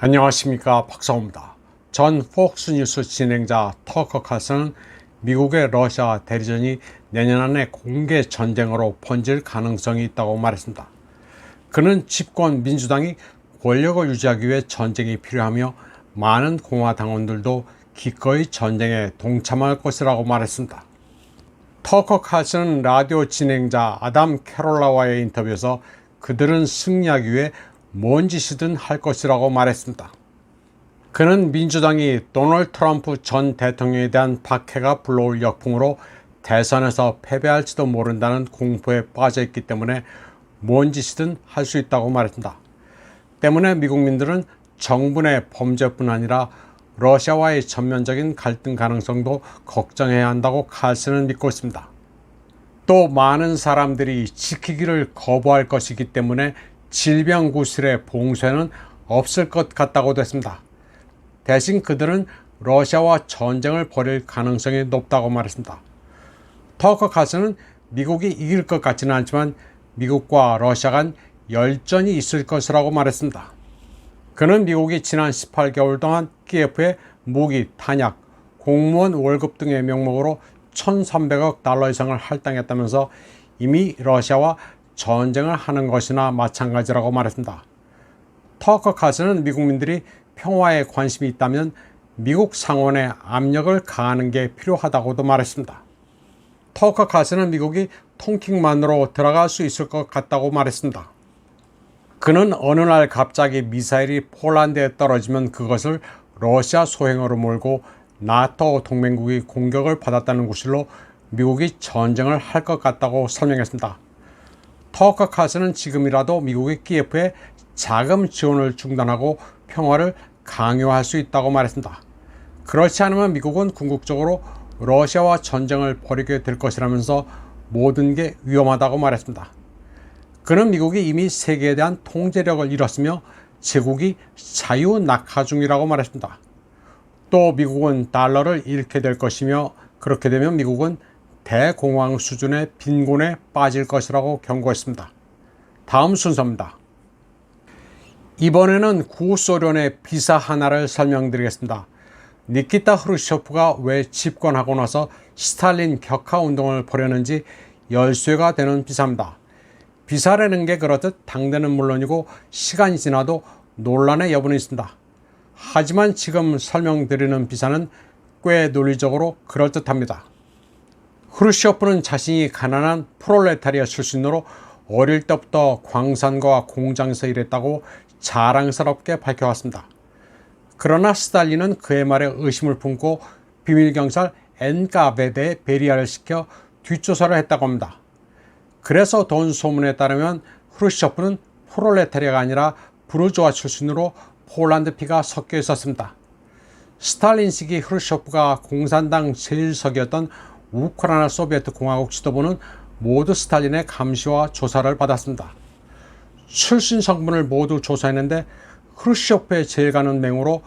안녕하십니까, 박사호입니다. 전 폭스뉴스 진행자 터커 칼슨은 미국의 러시아 대리전이 내년 안에 공개 전쟁으로 번질 가능성이 있다고 말했습니다. 그는 집권 민주당이 권력을 유지하기 위해 전쟁이 필요하며 많은 공화당원들도 기꺼이 전쟁에 동참할 것이라고 말했습니다. 터커 칼슨은 라디오 진행자 아담 캐롤라와의 인터뷰에서 그들은 승리하기 위해 뭔 짓이든 할 것이라고 말했습니다. 그는 민주당이 도널드 트럼프 전 대통령에 대한 박해가 불러올 역풍으로 대선에서 패배할지도 모른다는 공포에 빠져 있기 때문에 뭔 짓이든 할 수 있다고 말했습니다. 때문에 미국민들은 정부 내 범죄뿐 아니라 러시아와의 전면적인 갈등 가능성도 걱정해야 한다고 칼슨은 믿고 있습니다. 또 많은 사람들이 지키기를 거부할 것이기 때문에 질병구실의 봉쇄는 없을 것 같다고도 했습니다. 대신 그들은 러시아와 전쟁을 벌일 가능성이 높다고 말했습니다. 터커 칼슨은 미국이 이길 것 같지는 않지만 미국과 러시아 간 열전이 있을 것이라고 말했습니다. 그는 미국이 지난 18개월 동안 키예프에 무기, 탄약, 공무원 월급 등의 명목으로 1,300억 달러 이상을 할당했다면서 이미 러시아와 전쟁을 하는 것이나 마찬가지라고 말했습니다. 터커 칼슨은 미국민들이 평화에 관심이 있다면 미국 상원에 압력을 가하는 게 필요하다고도 말했습니다. 터커 칼슨은 미국이 통킹만으로 들어갈 수 있을 것 같다고 말했습니다. 그는 어느 날 갑자기 미사일이 폴란드에 떨어지면 그것을 러시아 소행으로 몰고 나토 동맹국이 공격을 받았다는 구실로 미국이 전쟁을 할 것 같다고 설명했습니다. 터커 칼슨은 지금이라도 미국이 키예프에 자금 지원을 중단하고 평화를 강요할 수 있다고 말했습니다. 그렇지 않으면 미국은 궁극적으로 러시아와 전쟁을 벌이게 될 것이라면서 모든 게 위험하다고 말했습니다. 그는 미국이 이미 세계에 대한 통제력을 잃었으며 제국이 자유낙하 중이라고 말했습니다. 또 미국은 달러를 잃게 될 것이며 그렇게 되면 미국은 대공황 수준의 빈곤에 빠질 것이라고 경고했습니다. 다음 순서입니다. 이번에는 구소련의 비사 하나를 설명드리겠습니다. 니키타 흐루시초프가 왜 집권하고 나서 스탈린 격하 운동을 벌였는지 열쇠가 되는 비사입니다. 비사라는 게 그렇듯 당대는 물론이고 시간이 지나도 논란의 여부는 있습니다. 하지만 지금 설명드리는 비사는 꽤 논리적으로 그럴듯합니다. 흐루시초프는 자신이 가난한 프롤레타리아 출신으로 어릴 때부터 광산과 공장에서 일했다고 자랑스럽게 밝혀왔습니다. 그러나 스탈린은 그의 말에 의심을 품고 비밀경찰 NKVD에 베리아를 시켜 뒷조사를 했다고 합니다. 그래서 돈 소문에 따르면 흐루시초프는 프롤레타리아가 아니라 부르주아 출신으로 폴란드 피가 섞여 있었습니다. 스탈린 시기 흐루시초프가 공산당 제1석이었던 우크라이나 소비에트 공화국 지도부는 모두 스탈린의 감시와 조사를 받았습니다. 출신 성분을 모두 조사했는데 흐루시초프의 제일 가는 맹으로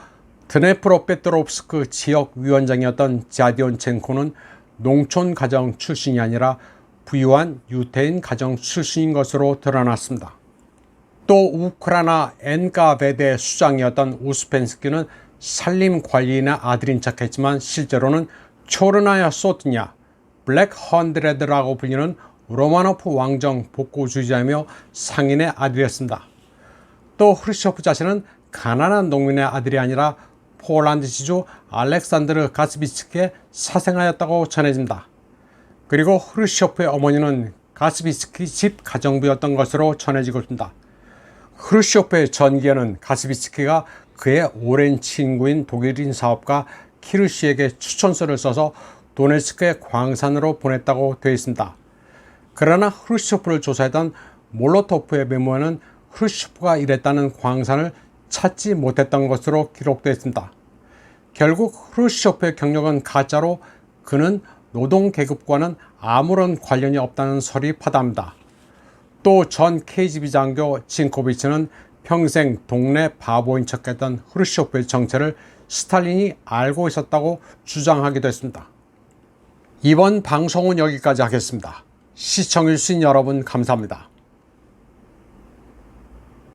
드네프로페트롭스크 지역 위원장이었던 자디온첸코는 농촌 가정 출신이 아니라 부유한 유태인 가정 출신인 것으로 드러났습니다. 또 우크라이나 NKVD 수장이었던 우스펜스키는 산림관리인의 아들인 척했지만 실제로는 초르나야 소트냐, 블랙 헌드레드라고 불리는 로마노프 왕정 복고주의자이며 상인의 아들이었습니다. 또 흐루시초프 자신은 가난한 농민의 아들이 아니라 폴란드 지주 알렉산드르 가스비츠키의 사생아였다고 전해집니다. 그리고 흐루시초프의 어머니는 가스비츠키 집 가정부였던 것으로 전해지고 있습니다. 흐루시초프의 전기에는 가스비츠키가 그의 오랜 친구인 독일인 사업가 키르시에게 추천서를 써서 도네츠크의 광산으로 보냈다고 되어 있습니다. 그러나 흐루시초프를 조사했던 몰로토프의 메모에는 흐루시초프가 일했다는 광산을 찾지 못했던 것으로 기록되어 있습니다. 결국 흐루시초프의 경력은 가짜로 그는 노동계급과는 아무런 관련이 없다는 설이 파다합니다. 또 전 KGB 장교 진코비치는 평생 동네 바보인 척했던 흐루시초프의 정체를 스탈린이 알고 있었다고 주장하기도 했습니다. 이번 방송은 여기까지 하겠습니다. 시청해주신 여러분 감사합니다.